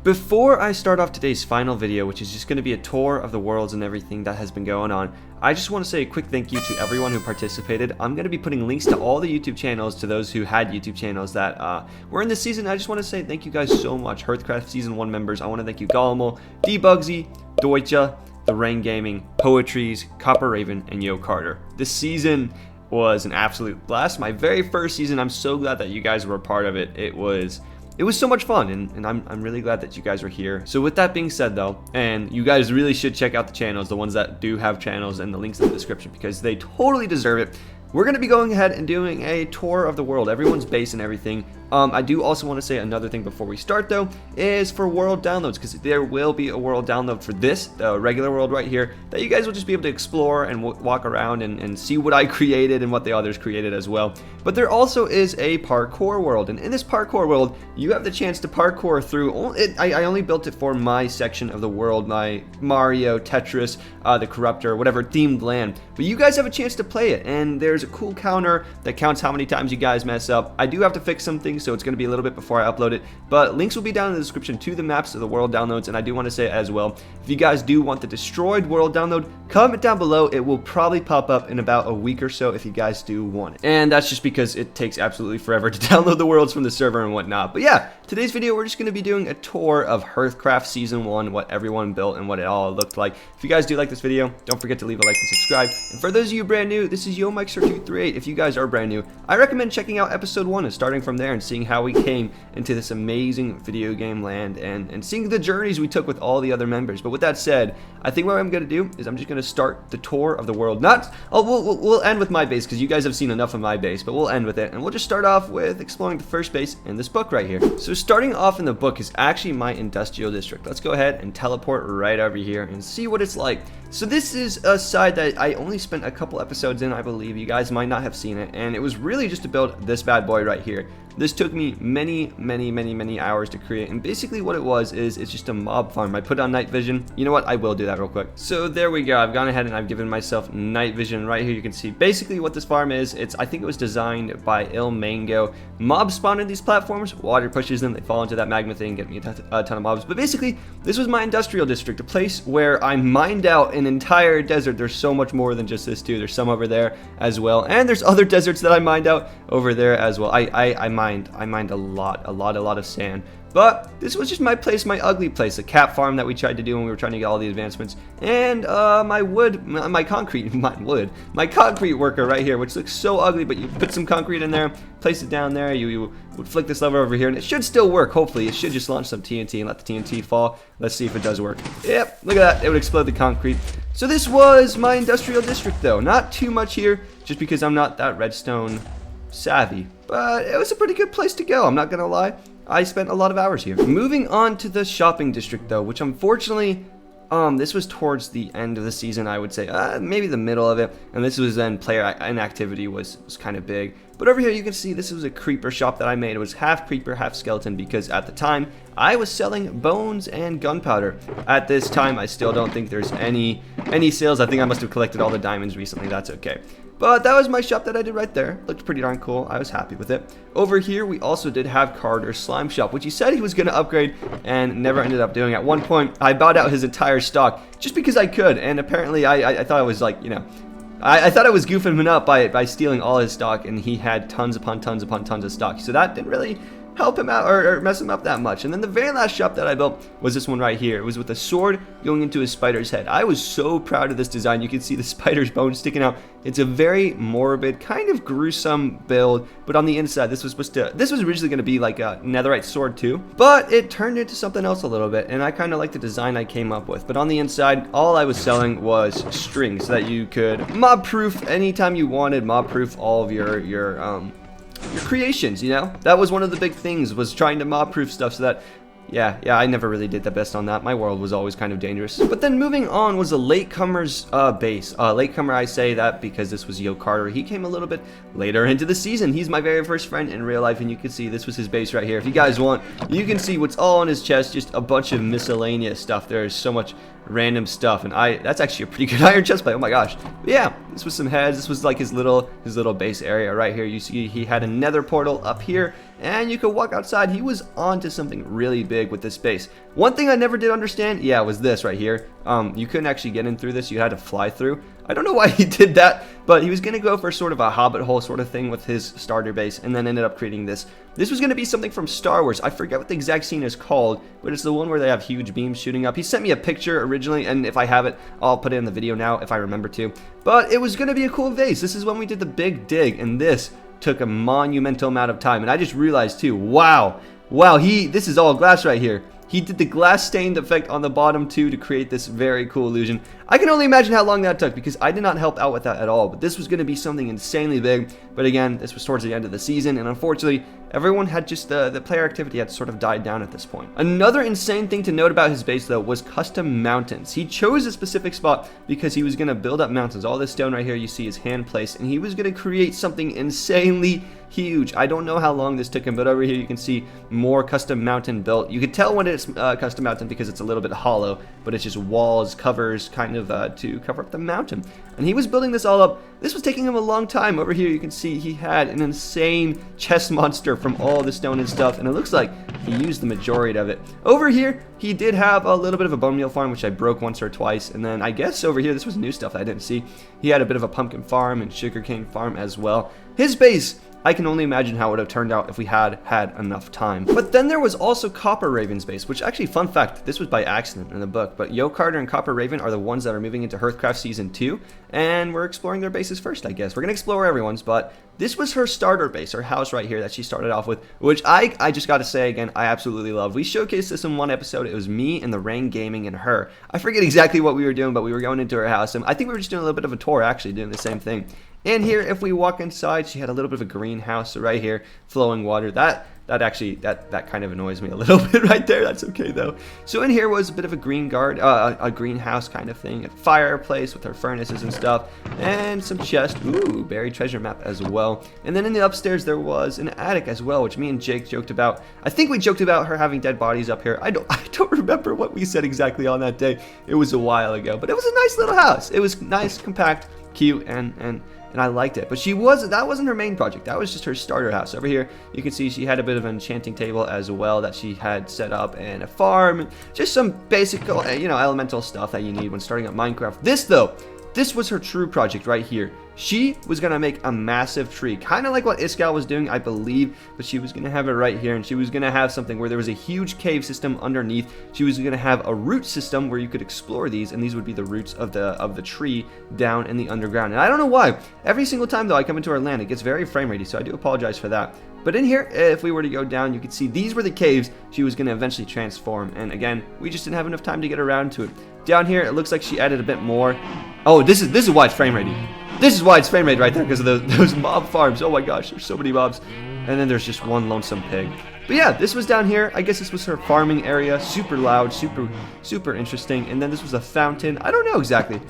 Before I start off today's final video, which is just going to be a tour of the worlds and everything that has been going on, I just want to say a quick thank you to everyone who participated. I'm going to be putting links to all the YouTube channels to those who had YouTube channels that were in this season. I just want to say thank you guys so much. HearthCraft Season 1 members, I want to thank you Gollum, Bugsies, Deutsche, The Rain Gaming, Poetries, Copper Raven, and Yo Carter. This season was an absolute blast. My very first season. I'm so glad that you guys were a part of it. It was so much fun, and I'm really glad that you guys were here. So with that being said though, and you guys really should check out the channels, the ones that do have channels, and the links in the description, because they totally deserve it. We're going to be going ahead and doing a tour of the world, everyone's base and everything. I do also want to say another thing before we start though, is for world downloads, because there will be a world download for this, the regular world right here, that you guys will just be able to explore and walk around and see what I created and what the others created as well. But there also is a parkour world, and in this parkour world, you have the chance to parkour through, I only built it for my section of the world, my Mario, Tetris, the Corruptor, whatever themed land. But you guys have a chance to play it, and there's a cool counter that counts how many times you guys mess up. I do have to fix some things, so it's going to be a little bit before I upload it, but links will be down in the description to the maps of the world downloads. And I do want to say as well, if you guys do want the destroyed world download, comment down below. It will probably pop up in about a week or so if you guys do want it, and that's just because it takes absolutely forever to download the worlds from the server and whatnot. But yeah, today's video we're just going to be doing a tour of HearthCraft Season 1, what everyone built and what it all looked like. If you guys do like this video, don't forget to leave a like and subscribe. And for those of you brand new, this is YoMikeSir238. If you guys are brand new, I recommend checking out episode 1 and starting from there and seeing how we came into this amazing video game land and seeing the journeys we took with all the other members. But with that said, I think what I'm going to do is I'm just going to start the tour of the world. We'll end with my base, because you guys have seen enough of my base, but we'll end with it, and we'll just start off with exploring the first base in this book right here. So starting off in the book is actually my industrial district. Let's go ahead and teleport right over here and see what it's like. So this is a side that I only spent a couple episodes in, I believe. You guys might not have seen it, and it was really just to build this bad boy right here. This took me many hours to create, and basically what it was is it's just a mob farm. I put on night vision. You know what? I will do that real quick. So there we go. I've gone ahead and I've given myself night vision. Right here you can see basically what this farm is. I think it was designed by Il Mango. Mobs spawn in these platforms, water pushes them, they fall into that magma thing, get me a ton of mobs. But basically this was my industrial district, a place where I mined out an entire desert. There's so much more than just this too. There's some over there as well, and there's other deserts that I mined out over there as well. I mined a lot of sand. But this was just my place, my ugly place, a cap farm that we tried to do when we were trying to get all the advancements. And my concrete worker right here, which looks so ugly, but you put some concrete in there, place it down there, you would flick this lever over here, and it should still work, hopefully. It should just launch some TNT and let the TNT fall. Let's see if it does work. Yep, look at that, it would explode the concrete. So this was my industrial district though. Not too much here, just because I'm not that redstone savvy. But it was a pretty good place to go, I'm not gonna lie. I spent a lot of hours here. Moving on to the shopping district though, which unfortunately, this was towards the end of the season, I would say, maybe the middle of it, and this was then player inactivity was kind of big. But over here you can see this was a creeper shop that I made. It was half creeper, half skeleton, because at the time I was selling bones and gunpowder. At this time I still don't think there's any sales. I think I must have collected all the diamonds recently. That's okay. But that was my shop that I did right there. Looked pretty darn cool. I was happy with it. Over here, we also did have Carter's slime shop, which he said he was going to upgrade and never ended up doing. At one point, I bought out his entire stock just because I could. And apparently, I thought I was like, you know, I thought I was goofing him up by stealing all his stock, and he had tons upon tons upon tons of stock. So that didn't really help him out or mess him up that much. And then the very last shop that I built was this one right here. It was with a sword going into a spider's head. I was so proud of this design. You can see the spider's bone sticking out. It's a very morbid, kind of gruesome build, but on the inside this was originally going to be like a netherite sword too, but it turned into something else a little bit, and I kind of like the design I came up with. But on the inside, all I was selling was strings so that you could mob proof anytime you wanted, mob proof all of your creations, you know? That was one of the big things, was trying to mob proof stuff so that Yeah, I never really did the best on that. My world was always kind of dangerous. But then moving on was a Latecomers base. Latecomer, I say that because this was Yo Carter. He came a little bit later into the season. He's my very first friend in real life, and you can see this was his base right here. If you guys want, you can see what's all on his chest, just a bunch of miscellaneous stuff. There's so much random stuff, and that's actually a pretty good iron chest plate. Oh my gosh. But yeah, this was some heads. This was like his little base area right here. You see he had a nether portal up here, and you could walk outside. He was onto something really big with this base. One thing I never did understand, yeah, was this right here. You couldn't actually get in through this. You had to fly through. I don't know why he did that, but he was going to go for sort of a hobbit hole sort of thing with his starter base, and then ended up creating this. This was going to be something from Star Wars. I forget what the exact scene is called, but it's the one where they have huge beams shooting up. He sent me a picture originally, and if I have it, I'll put it in the video now if I remember to. But it was going to be a cool base. This is when we did the big dig, and this took a monumental amount of time. And I just realized too, wow, this is all glass right here. He did the glass stained effect on the bottom too to create this very cool illusion. I can only imagine how long that took because I did not help out with that at all. But this was going to be something insanely big. But again, this was towards the end of the season, and unfortunately, everyone had just the player activity had sort of died down at this point. Another insane thing to note about his base though was custom mountains. He chose a specific spot because he was going to build up mountains. All this stone right here you see is hand placed, and he was going to create something insanely huge. I don't know how long this took him, but over here you can see more custom mountain built. You could tell when it's custom mountain because it's a little bit hollow, but it's just walls, covers, kind of to cover up the mountain. And he was building this all up. This was taking him a long time. Over here you can see he had an insane chest monster from all the stone and stuff, and it looks like he used the majority of it. Over here he did have a little bit of a bone meal farm, which I broke once or twice, and then I guess over here this was new stuff that I didn't see. He had a bit of a pumpkin farm and sugarcane farm as well. His base, I can only imagine how it would have turned out if we had enough time. But then there was also Copper Raven's base, which actually, fun fact, this was by accident in the book, but Yo Carter and Copper Raven are the ones that are moving into HearthCraft Season 2, and we're exploring their bases first, I guess. We're going to explore everyone's, but this was her starter base, her house right here that she started off with, which I just got to say again, I absolutely love. We showcased this in one episode. It was me and the Rain Gaming and her. I forget exactly what we were doing, but we were going into her house, and I think we were just doing a little bit of a tour, actually, doing the same thing. And here, if we walk inside, she had a little bit of a greenhouse. So right here, flowing water. That kind of annoys me a little bit right there. That's okay though. So in here was a bit of a a greenhouse kind of thing, a fireplace with her furnaces and stuff, and some chests. Ooh, buried treasure map as well. And then in the upstairs there was an attic as well, which me and Jake joked about. I think we joked about her having dead bodies up here. I don't remember what we said exactly on that day. It was a while ago, but it was a nice little house. It was nice, compact, cute, and I liked it. But that wasn't her main project. That was just her starter house. Over here, you can see she had a bit of an enchanting table as well that she had set up, and a farm, just some basic, elemental stuff that you need when starting up Minecraft. This was her true project right here. She was going to make a massive tree, kind of like what Iskal was doing, I believe, but she was going to have it right here, and she was going to have something where there was a huge cave system underneath. She was going to have a root system where you could explore these, and these would be the roots of the tree down in the underground. And I don't know why. Every single time, though, I come into her land, it gets very frame ratey, so I do apologize for that. But in here, if we were to go down, you could see these were the caves she was going to eventually transform. And again, we just didn't have enough time to get around to it. Down here, it looks like she added a bit more. Oh, this is why it's frame ratey. This is why it's frame rate right there, because of those mob farms. Oh my gosh, there's so many mobs. And then there's just one lonesome pig. But yeah, this was down here. I guess this was her farming area. Super loud, super interesting. And then this was a fountain. I don't know exactly.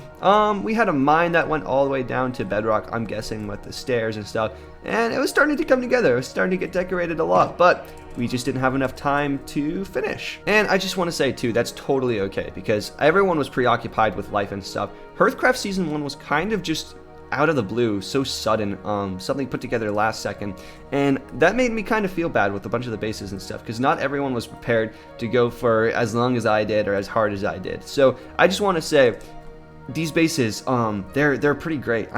We had a mine that went all the way down to bedrock, I'm guessing, with the stairs and stuff. And it was starting to come together. It was starting to get decorated a lot, but we just didn't have enough time to finish. And I just want to say too, that's totally okay, because everyone was preoccupied with life and stuff. HearthCraft Season 1 was kind of just out of the blue, so sudden, something put together last second, and that made me kind of feel bad with a bunch of the bases and stuff, because not everyone was prepared to go for as long as I did or as hard as I did. So I just want to say, these bases, they're pretty great.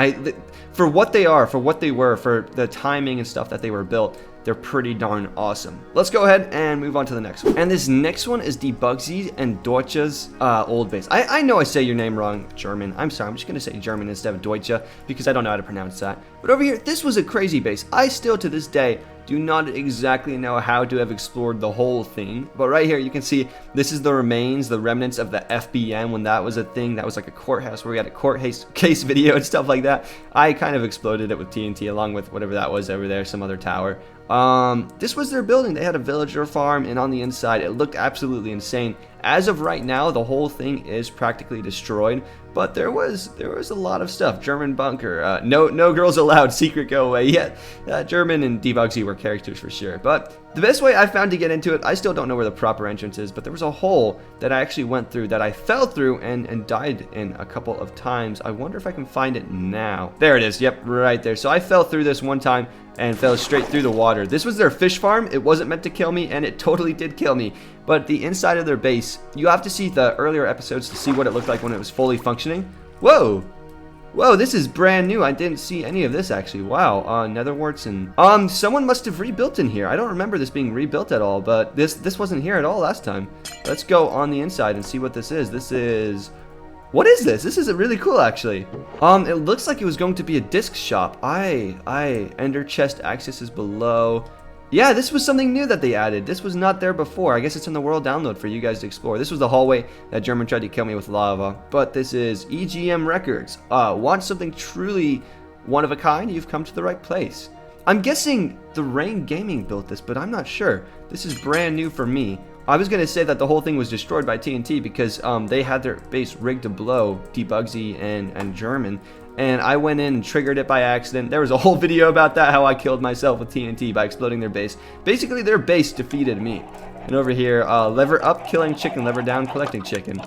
For what they are, for what they were, for the timing and stuff that they were built, they're pretty darn awesome. Let's go ahead and move on to the next one. And this next one is the Bugsies and Deutsche's old base. I know I say your name wrong, German. I'm sorry, I'm just gonna say German instead of Deutsche because I don't know how to pronounce that. But over here, this was a crazy base. I still, to this day, do not exactly know how to have explored the whole thing, but right here you can see this is the remains, the remnants of the FBM when that was a thing. That was like a courthouse where we had a court case video and stuff like that. I kind of exploded it with TNT along with whatever that was over there, some other tower. This was their building. They had a villager farm, and on the inside it looked absolutely insane. As of right now, the whole thing is practically destroyed, but there was a lot of stuff. German bunker, no girls allowed, secret go away. Yeah, German and Bugsy were characters for sure, but The best way I found to get into it, I still don't know where the proper entrance is, but there was a hole that I actually went through that I fell through and died in a couple of times. I wonder if I can find it now. There it is. Yep, right there. So I fell through this one time and fell straight through the water. This was their fish farm. It wasn't meant to kill me, and it totally did kill me. But the inside of their base, you have to see the earlier episodes to see what it looked like when it was fully functioning. Whoa! Whoa, this is brand new. I didn't see any of this actually. Wow, nether warts and someone must have rebuilt in here. I don't remember this being rebuilt at all, but this wasn't here at all last time. Let's go on the inside and see what this is. What is this? This is really cool actually. It looks like it was going to be a disc shop. Ender chest access is below. Yeah, this was something new that they added. This was not there before. I guess it's in the world download for you guys to explore. This was the hallway that German tried to kill me with lava. But this is EGM Records. Want something truly one of a kind? You've come to the right place. I'm guessing the Rain Gaming built this, but I'm not sure. This is brand new for me. I was going to say that the whole thing was destroyed by TNT because they had their base rigged to blow Bugsies and German. And I went in and triggered it by accident. There was a whole video about that, how I killed myself with TNT by exploding their base. Basically, their base defeated me. And over here, lever up, killing chicken, lever down, collecting chicken.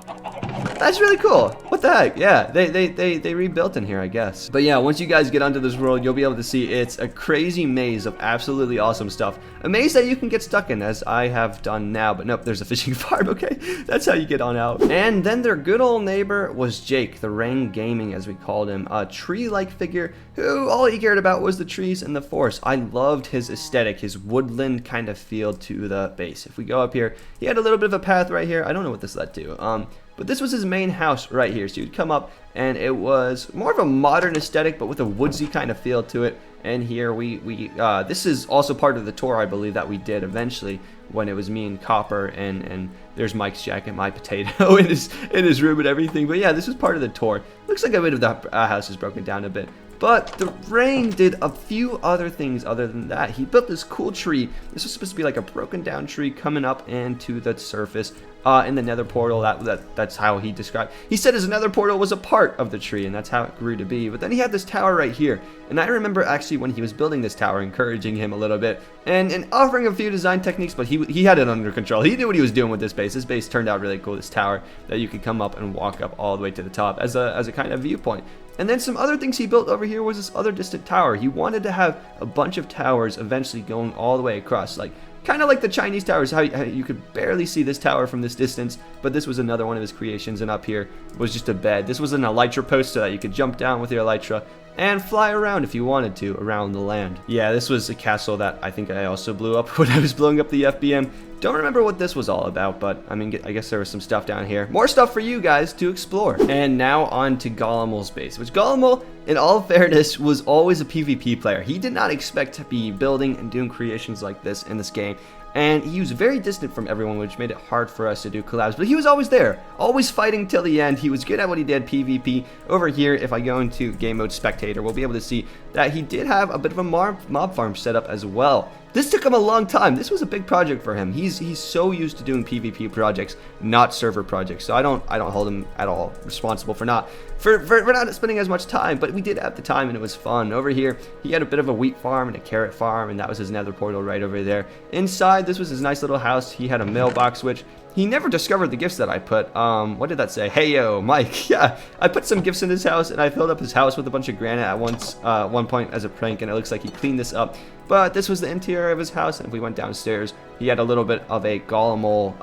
That's really cool. What the heck? Yeah, they rebuilt in here, I guess. But yeah, once you guys get onto this world, you'll be able to see it's a crazy maze of absolutely awesome stuff. A maze that you can get stuck in, as I have done now. But nope, there's a fishing farm, okay? That's how you get on out. And then their good old neighbor was Jake, the Rain Gaming, as we called him. A tree-like figure who all he cared about was the trees and the forest. I loved his aesthetic, his woodland kind of feel to the base. If we go up here, he had a little bit of a path right here. I don't know what this led to. But this was his main house right here. So you'd come up and it was more of a modern aesthetic, but with a woodsy kind of feel to it. And here this is also part of the tour, I believe, that we did eventually when it was me and Copper and there's Mike's jacket, my potato in his room and everything. But yeah, this was part of the tour. Looks like a bit of the house is broken down a bit. But the Rain did a few other things other than that. He built this cool tree. This was supposed to be like a broken down tree coming up into the surface in the nether portal. That's how he described. He said his nether portal was a part of the tree, and that's how it grew to be. But then he had this tower right here. And I remember actually when he was building this tower, encouraging him a little bit and offering a few design techniques, but he had it under control. He knew what he was doing with this base. This base turned out really cool, this tower that you could come up and walk up all the way to the top as a kind of viewpoint. And then some other things he built over here was this other distant tower. He wanted to have a bunch of towers eventually going all the way across, like kind of like the Chinese towers, how you could barely see this tower from this distance. But this was another one of his creations, and up here was just a bed. This was an elytra post so that you could jump down with your elytra and fly around if you wanted to around the land. Yeah, this was a castle that I think I also blew up when I was blowing up the FBM. Don't remember what this was all about, but I mean, I guess there was some stuff down here. More stuff for you guys to explore. And now on to Gollum's base, which Gollum, in all fairness, was always a PvP player. He did not expect to be building and doing creations like this in this game. And he was very distant from everyone, which made it hard for us to do collabs. But he was always there, always fighting till the end. He was good at what he did, PvP. Over here, if I go into game mode spectator, we'll be able to see that he did have a bit of a mob farm set up as well. This took him a long time. This was a big project for him. He's so used to doing PvP projects, not server projects. So I don't hold him at all responsible for not spending as much time. But we did have the time, and it was fun. Over here, he had a bit of a wheat farm and a carrot farm, and that was his nether portal right over there. Inside, this was his nice little house. He had a mailbox, which he never discovered the gifts that I put. What did that say? Hey yo, Mike. Yeah, I put some gifts in his house, and I filled up his house with a bunch of granite at one point as a prank, and it looks like he cleaned this up. But this was the interior of his house, and if we went downstairs, he had a little bit of a Gollumal,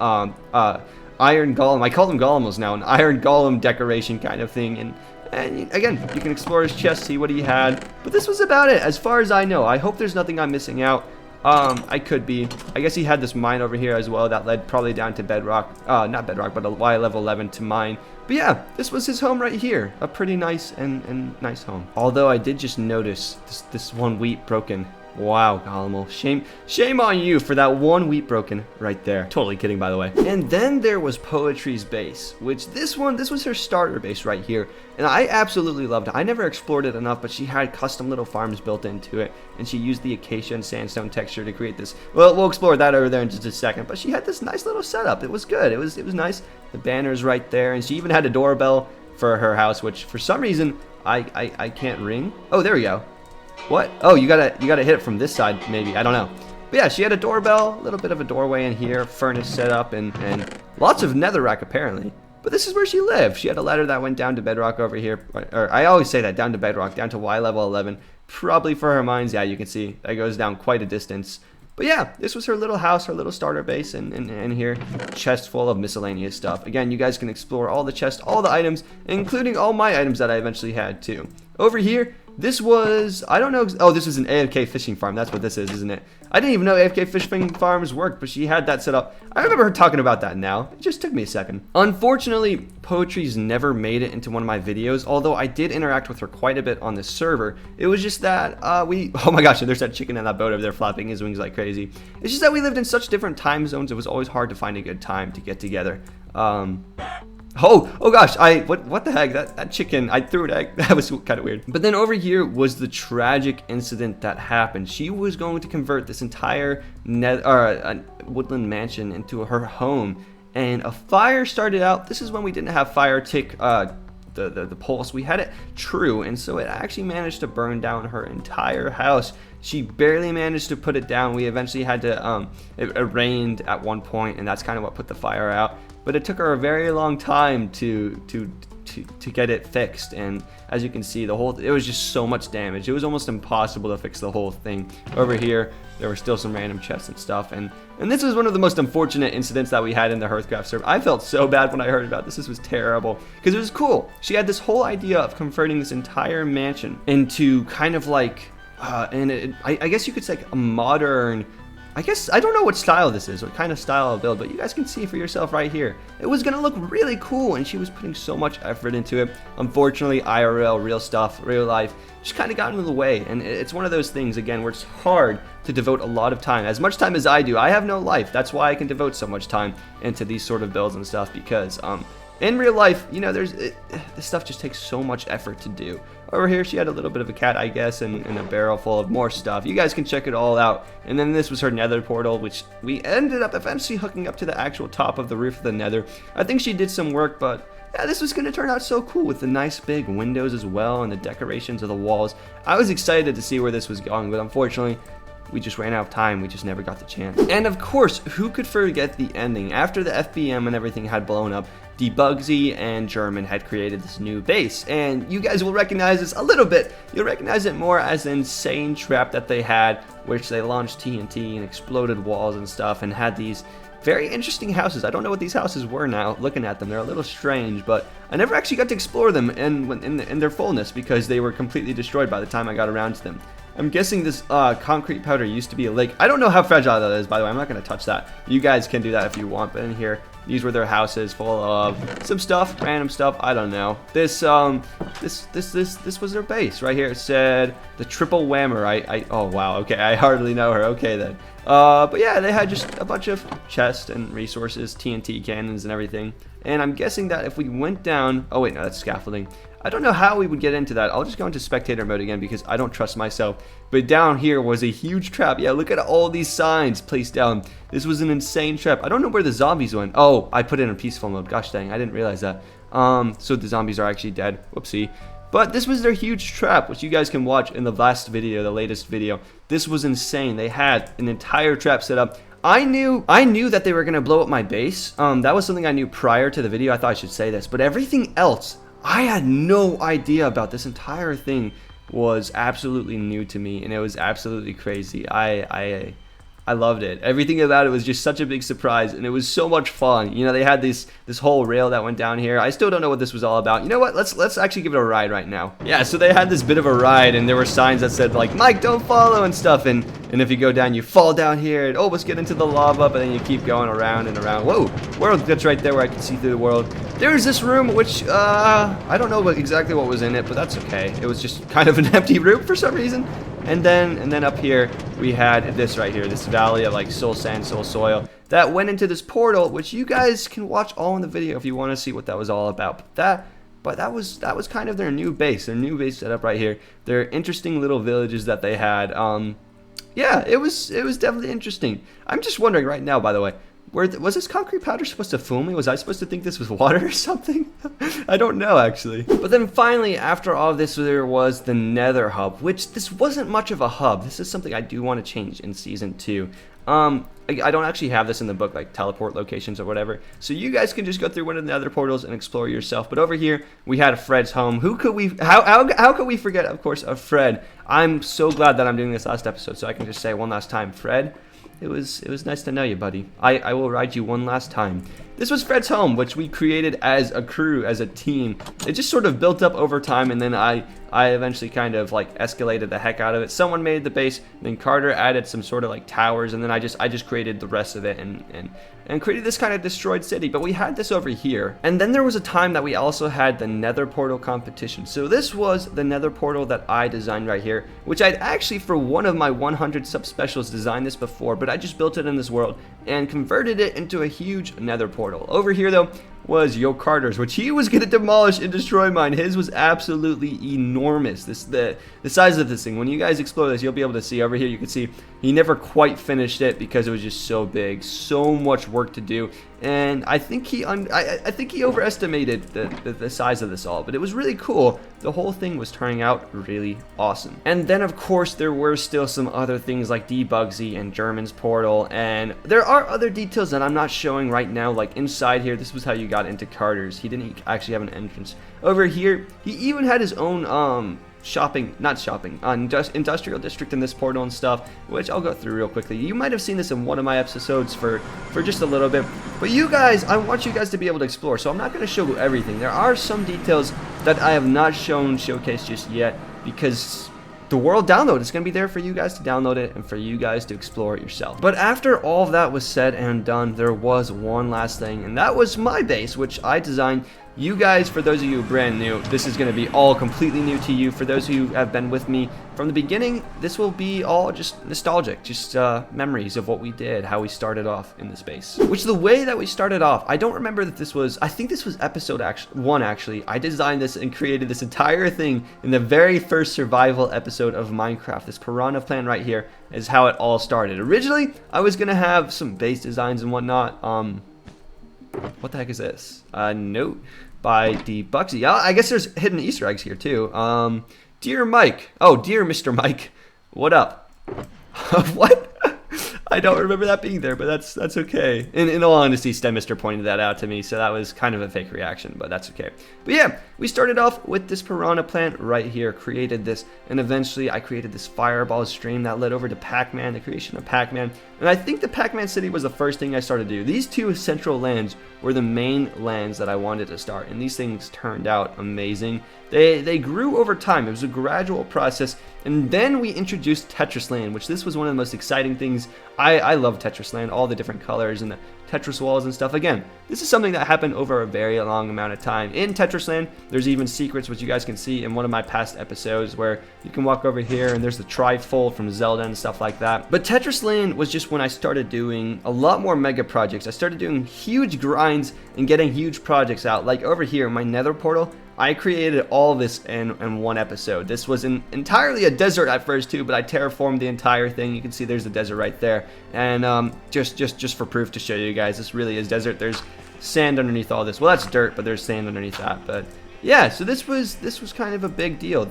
iron golem. I call them Gollumals now, an iron golem decoration kind of thing. And again, you can explore his chest, see what he had. But this was about it, as far as I know. I hope there's nothing I'm missing out. I could be. I guess he had this mine over here as well that led probably down to bedrock. Not bedrock, but a Y level 11 to mine. But yeah, this was his home right here. A pretty nice and nice home. Although I did just notice this one wheat broken. Wow, Gollum, shame on you for that one wheat broken right there. Totally kidding, by the way. And then there was Poetry's base, which this was her starter base right here. And I absolutely loved it. I never explored it enough, but she had custom little farms built into it. And she used the acacia and sandstone texture to create this. Well, we'll explore that over there in just a second. But she had this nice little setup. It was good. It was nice. The banner's right there. And she even had a doorbell for her house, which for some reason I can't ring. Oh, there we go. What? Oh, you gotta hit it from this side, maybe. I don't know. But But yeah, she had a doorbell, a little bit of a doorway in here, furnace set up, and lots of netherrack apparently. But this is where she lived. She had a ladder that went down to bedrock over here. Or I always say that, down to bedrock, down to Y level 11. Probably for her mines. Yeah, you can see that goes down quite a distance. But yeah, this was her little house, her little starter base, and here, chest full of miscellaneous stuff. Again, you guys can explore all the chests, all the items, including all my items that I eventually had too. Over here, this was, I don't know, oh, this was an AFK fishing farm. That's what this is, isn't it? I didn't even know AFK fishing farms worked, but she had that set up. I remember her talking about that now. It just took me a second. Unfortunately, Poetry's never made it into one of my videos, although I did interact with her quite a bit on this server. It was just that oh my gosh, there's that chicken in that boat over there flapping his wings like crazy. It's just that we lived in such different time zones, it was always hard to find a good time to get together. Oh gosh, what the heck, that chicken, I threw an egg. That was kind of weird. But then over here was the tragic incident that happened. She was going to convert this entire woodland mansion into her home, and a fire started out. This is when we didn't have fire tick the pulse. We had it true, and so it actually managed to burn down her entire house. She barely managed to put it down. We eventually had to it rained at one point, and that's kind of what put the fire out. But it took her a very long time to get it fixed, and as you can see, it was just so much damage. It was almost impossible to fix the whole thing. Over here, there were still some random chests and stuff, and this was one of the most unfortunate incidents that we had in the HearthCraft server. I felt so bad when I heard about this. This was terrible, because it was cool. She had this whole idea of converting this entire mansion into kind of like, I guess you could say like a modern, I don't know what style this is, what kind of style of build, but you guys can see for yourself right here. It was gonna look really cool, and she was putting so much effort into it. Unfortunately, IRL, real stuff, real life, just kind of got in the way, and it's one of those things, again, where it's hard to devote a lot of time. As much time as I do, I have no life. That's why I can devote so much time into these sort of builds and stuff, because in real life, you know, this stuff just takes so much effort to do. Over here, she had a little bit of a cat, I guess, and a barrel full of more stuff. You guys can check it all out. And then this was her nether portal, which we ended up eventually hooking up to the actual top of the roof of the nether. I think she did some work, but yeah, this was going to turn out so cool with the nice big windows as well and the decorations of the walls. I was excited to see where this was going, but unfortunately, we just ran out of time. We just never got the chance. And of course, who could forget the ending? After the FBM and everything had blown up, the Bugsy and German had created this new base, and you guys will recognize this a little bit. You'll recognize it more as an insane trap that they had, which they launched TNT and exploded walls and stuff, and had these very interesting houses. I don't know what these houses were now, looking at them. They're a little strange, but I never actually got to explore them in their fullness because they were completely destroyed by the time I got around to them. I'm guessing this concrete powder used to be a lake. I don't know how fragile that is, by the way. I'm not going to touch that. You guys can do that if you want, but in here, these were their houses full of some stuff, random stuff. I don't know. This was their base right here. It said the triple whammer. Oh wow. Okay, I hardly know her. Okay then. But yeah, they had just a bunch of chests and resources, TNT cannons and everything. And I'm guessing that if we went down, oh wait, no, that's scaffolding. I don't know how we would get into that. I'll just go into spectator mode again because I don't trust myself. But down here was a huge trap. Yeah, look at all these signs placed down. This was an insane trap. I don't know where the zombies went. Oh, I put it in peaceful mode. Gosh dang, I didn't realize that. So the zombies are actually dead. Whoopsie. But this was their huge trap, which you guys can watch in the last video, the latest video. This was insane. They had an entire trap set up. I knew that they were going to blow up my base. That was something I knew prior to the video. I thought I should say this. But everything else, I had no idea about. This entire thing was absolutely new to me, and it was absolutely crazy. I loved it. Everything about it was just such a big surprise, and it was so much fun. You know, they had this whole rail that went down here. I still don't know what this was all about. You know what? Let's actually give it a ride right now. Yeah, so they had this bit of a ride, and there were signs that said like, Mike, don't follow and stuff. And if you go down, you fall down here and almost get into the lava, but then you keep going around and around. Whoa, world that's right there where I can see through the world. There's this room which I don't know exactly what was in it, but that's okay. It was just kind of an empty room for some reason. And then up here we had this right here, this valley of like soul sand, soul soil that went into this portal, which you guys can watch all in the video if you want to see what that was all about. But that was kind of their new base setup right here. Their interesting little villages that they had. Yeah, it was definitely interesting. I'm just wondering right now, by the way, Was this concrete powder supposed to fool me? Was I supposed to think this was water or something? I don't know, actually. But then finally, after all of this, there was the Nether Hub, which this wasn't much of a hub. This is something I do want to change in Season 2. I don't actually have this in the book, like teleport locations or whatever. So you guys can just go through one of the other portals and explore yourself. But over here, we had Fred's home. Who could we, how could we forget, of course, of Fred? I'm so glad that I'm doing this last episode, so I can just say one last time, Fred, it was nice to know you, buddy. I will ride you one last time. This was Fred's home, which we created as a crew, as a team. It just sort of built up over time, and then I eventually kind of like escalated the heck out of it. Someone made the base, then Carter added some sort of like towers, and then I just created the rest of it and created this kind of destroyed city. But we had this over here, and then there was a time that we also had the Nether portal competition. So this was the Nether portal that I designed right here, which I'd actually for one of my 100 sub specials designed this before, but I just built it in this world and converted it into a huge Nether portal. Over here though was Yo Carter's, which he was gonna demolish and destroy mine. His was absolutely enormous. The size of this thing. When you guys explore this, you'll be able to see over here. You can see he never quite finished it because it was just so big, so much work to do. And I think he overestimated the size of this all, but it was really cool. The whole thing was turning out really awesome. And then of course there were still some other things like Bugsy and German's portal, and there are other details that I'm not showing right now. Like inside here, this was how you got into Carter's. He didn't actually have an entrance. Over here, he even had his own industrial district in this portal and stuff, which I'll go through real quickly. You might have seen this in one of my episodes for just a little bit, but you guys, I want you guys to be able to explore, so I'm not going to show you everything. There are some details that I have not showcased just yet, because the world download is going to be there for you guys to download it and for you guys to explore it yourself. But after all of that was said and done, there was one last thing, and that was my base, which I designed. You guys, for those of you brand new, this is going to be all completely new to you. For those who have been with me from the beginning, this will be all just nostalgic, just memories of what we did, how we started off in the space. Which the way that we started off, I don't remember that this was, I think this was episode 1 actually. I designed this and created this entire thing in the very first survival episode of Minecraft. This piranha plant right here is how it all started. Originally, I was going to have some base designs and whatnot. What the heck is this? Note by the Bugsies. Yeah, I guess there's hidden Easter eggs here too. Dear Mike. Oh, dear Mr. Mike. What up? What? I don't remember that being there, but that's okay. In all honesty, StemMister pointed that out to me, so that was kind of a fake reaction, but that's okay. But yeah, we started off with this piranha plant right here, created this, and eventually I created this fireball stream that led over to Pac-Man, the creation of Pac-Man. And I think the Pac-Man city was the first thing I started to do. These two central lands were the main lands that I wanted to start, and these things turned out amazing. They grew over time. It was a gradual process, and then we introduced Tetris Land, which this was one of the most exciting things. I love Tetris Land, all the different colors and the Tetris walls and stuff. Again, this is something that happened over a very long amount of time. In Tetris Land, there's even secrets, which you guys can see in one of my past episodes, where you can walk over here and there's the trifold from Zelda and stuff like that. But Tetris Land was just when I started doing a lot more mega projects. I started doing huge grinds and getting huge projects out. Like over here, my Nether portal, I created all this in one episode. This was entirely a desert at first too, but I terraformed the entire thing. You can see there's the desert right there. And just for proof to show you guys, this really is desert. There's sand underneath all this. Well, that's dirt, but there's sand underneath that. But yeah, so this was kind of a big deal.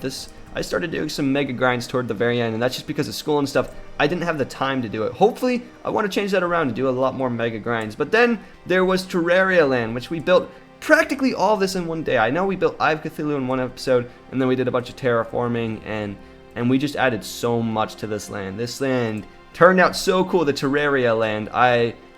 I started doing some mega grinds toward the very end, and that's just because of school and stuff. I didn't have the time to do it. Hopefully, I want to change that around and do a lot more mega grinds. But then there was Terraria Land, which we built practically all of this in one day. I know we built Eye of Cthulhu in one episode, and then we did a bunch of terraforming, and we just added so much to this land. This land turned out so cool. The Terraria Land,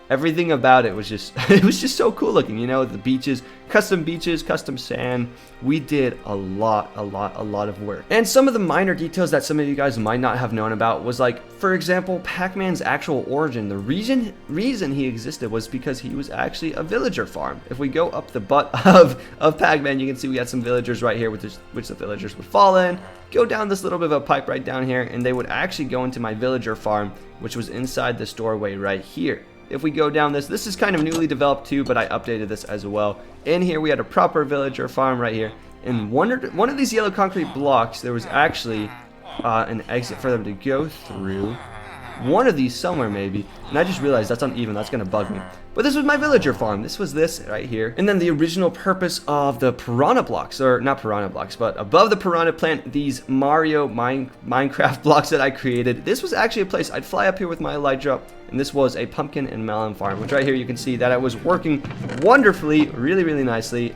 everything about it was just it was just so cool looking. You know, the beaches, custom sand. We did a lot of work. And some of the minor details that some of you guys might not have known about was, like, for example, Pac-Man's actual origin. The reason he existed was because he was actually a villager farm. If we go up the butt of Pac-Man, you can see we got some villagers right here, which the villagers would fall in, go down this little bit of a pipe right down here, and they would actually go into my villager farm, which was inside this doorway right here. If we go down this is kind of newly developed too, but I updated this as well. In here we had a proper villager farm right here. And one of these yellow concrete blocks, there was actually an exit for them to go through. one of these somewhere maybe, and I just realized that's uneven. That's gonna bug me. But this was my villager farm. This was this right here. And then the original purpose of the piranha blocks, or not piranha blocks, but above the piranha plant, these Mario Minecraft blocks that I created. This was actually a place I'd fly up here with my elytra, and this was a pumpkin and melon farm, which right here you can see that I was working wonderfully, really nicely.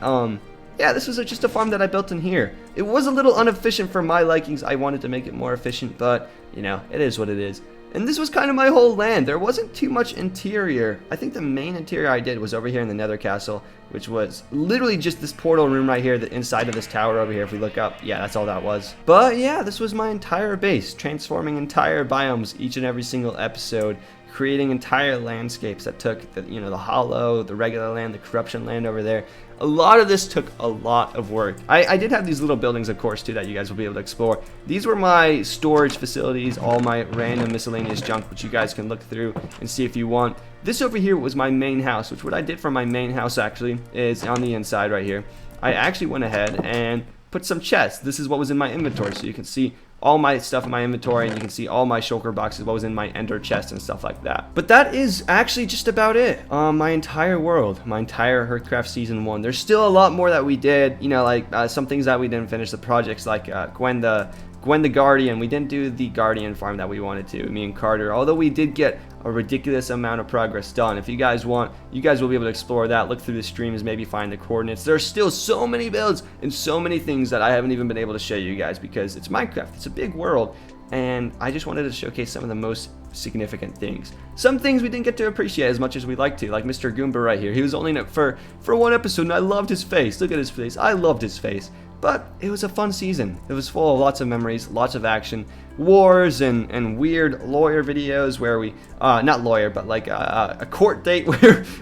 Yeah, this was just a farm that I built in here. It was a little inefficient for my likings. I wanted to make it more efficient, but you know, it is what it is. And this was kind of my whole land. There wasn't too much interior. I think the main interior I did was over here in the Nether Castle, which was literally just this portal room right here, the inside of this tower over here. If we look up, yeah, that's all that was. But yeah, this was my entire base, transforming entire biomes each and every single episode, creating entire landscapes that took the, you know, the hollow, the regular land, the corruption land over there. A lot of this took a lot of work. I did have these little buildings, of course, too, that you guys will be able to explore. These were my storage facilities, all my random miscellaneous junk, which you guys can look through and see if you want. This over here was my main house, which what I did for my main house actually is on the inside right here. I actually went ahead and put some chests. This is what was in my inventory, so you can see all my stuff in my inventory, and you can see all my shulker boxes, what was in my ender chest and stuff like that. But that is actually just about it. My entire world, my entire HearthCraft Season 1. There's still a lot more that we did, you know, like some things that we didn't finish, the projects like Gwen the Guardian. We didn't do the Guardian farm that we wanted to, me and Carter, although we did get a ridiculous amount of progress done. If you guys want, you guys will be able to explore that, look through the streams, maybe find the coordinates. There's still so many builds and so many things that I haven't even been able to show you guys because it's Minecraft, it's a big world, and I just wanted to showcase some of the most significant things. Some things we didn't get to appreciate as much as we'd like to, like Mr. Goomba right here. He was only in it for one episode, and I loved his face. Look at his face. I loved his face. But it was a fun season. It was full of lots of memories, lots of action, wars, and weird lawyer videos where we, not lawyer, but like a court date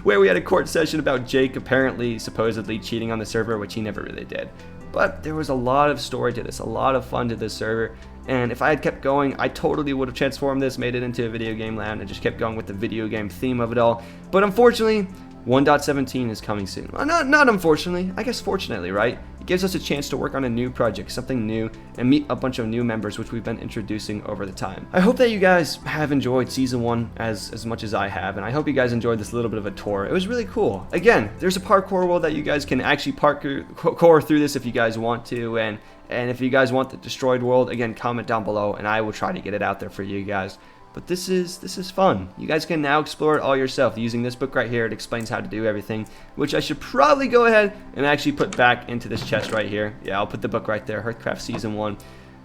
where we had a court session about Jake apparently, supposedly cheating on the server, which he never really did. But there was a lot of story to this, a lot of fun to this server. And if I had kept going, I totally would have transformed this, made it into a video game land, and just kept going with the video game theme of it all. But unfortunately, 1.17 is coming soon. Well, not unfortunately, I guess fortunately, right? It gives us a chance to work on a new project, something new, and meet a bunch of new members, which we've been introducing over the time. I hope that you guys have enjoyed Season 1 as much as I have, and I hope you guys enjoyed this little bit of a tour. It was really cool. Again, there's a parkour world that you guys can actually parkour through this if you guys want to, and if you guys want the destroyed world, again, comment down below, and I will try to get it out there for you guys. But this is fun. You guys can now explore it all yourself using this book right here. It explains how to do everything, which I should probably go ahead and actually put back into this chest right here. Yeah, I'll put the book right there, HearthCraft Season 1.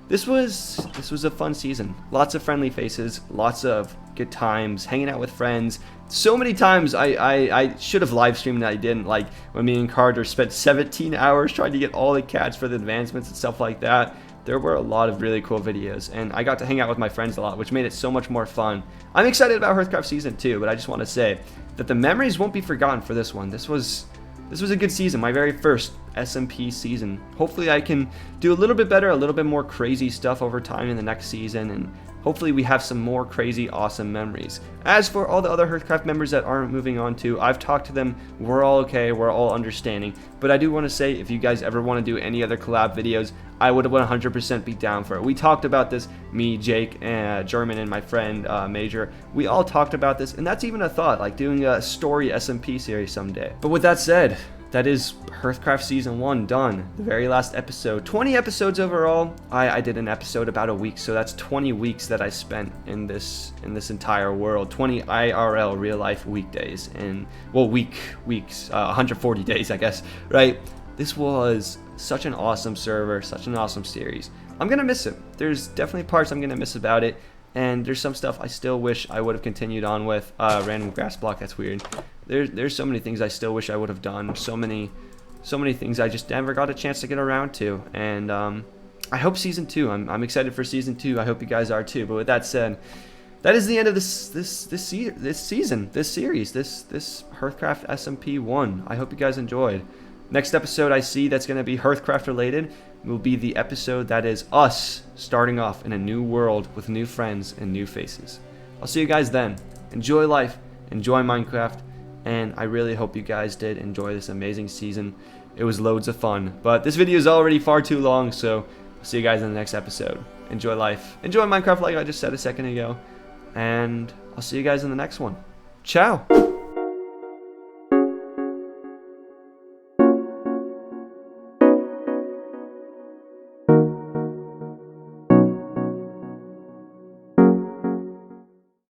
This was a fun season. Lots of friendly faces, lots of good times, hanging out with friends. So many times I should have live streamed and I didn't, like when me and Carter spent 17 hours trying to get all the cats for the advancements and stuff like that. There were a lot of really cool videos, and I got to hang out with my friends a lot, which made it so much more fun. I'm excited about HearthCraft Season 2, but I just want to say that the memories won't be forgotten for this one. This was a good season, my very first SMP season. Hopefully I can do a little bit better, a little bit more crazy stuff over time in the next season, and hopefully we have some more crazy, awesome memories. As for all the other HearthCraft members that aren't moving on to, I've talked to them, we're all okay, we're all understanding, but I do want to say, if you guys ever want to do any other collab videos, I would 100% be down for it. We talked about this, me, Jake, German, and my friend Major. We all talked about this, and that's even a thought, like doing a story SMP series someday. But with that said, that is HearthCraft Season 1 done. The very last episode. 20 episodes overall. I did an episode about a week, so that's 20 weeks that I spent in this entire world. 20 IRL real life weekdays, and well, weeks, 140 days, I guess, right? This was such an awesome server, such an awesome series. I'm gonna miss it. There's definitely parts I'm gonna miss about it, and there's some stuff I still wish I would have continued on with. Random grass block, that's weird. There's so many things I still wish I would have done. So many things I just never got a chance to get around to. And I hope Season 2. I'm excited for Season 2. I hope you guys are too. But with that said, that is the end of this season, this series, this HearthCraft SMP 1. I hope you guys enjoyed. Next episode I see that's going to be HearthCraft related will be the episode that is us starting off in a new world with new friends and new faces. I'll see you guys then. Enjoy life, enjoy Minecraft, and I really hope you guys did enjoy this amazing season. It was loads of fun, but this video is already far too long, so I'll see you guys in the next episode. Enjoy life, enjoy Minecraft like I just said a second ago, and I'll see you guys in the next one. Ciao!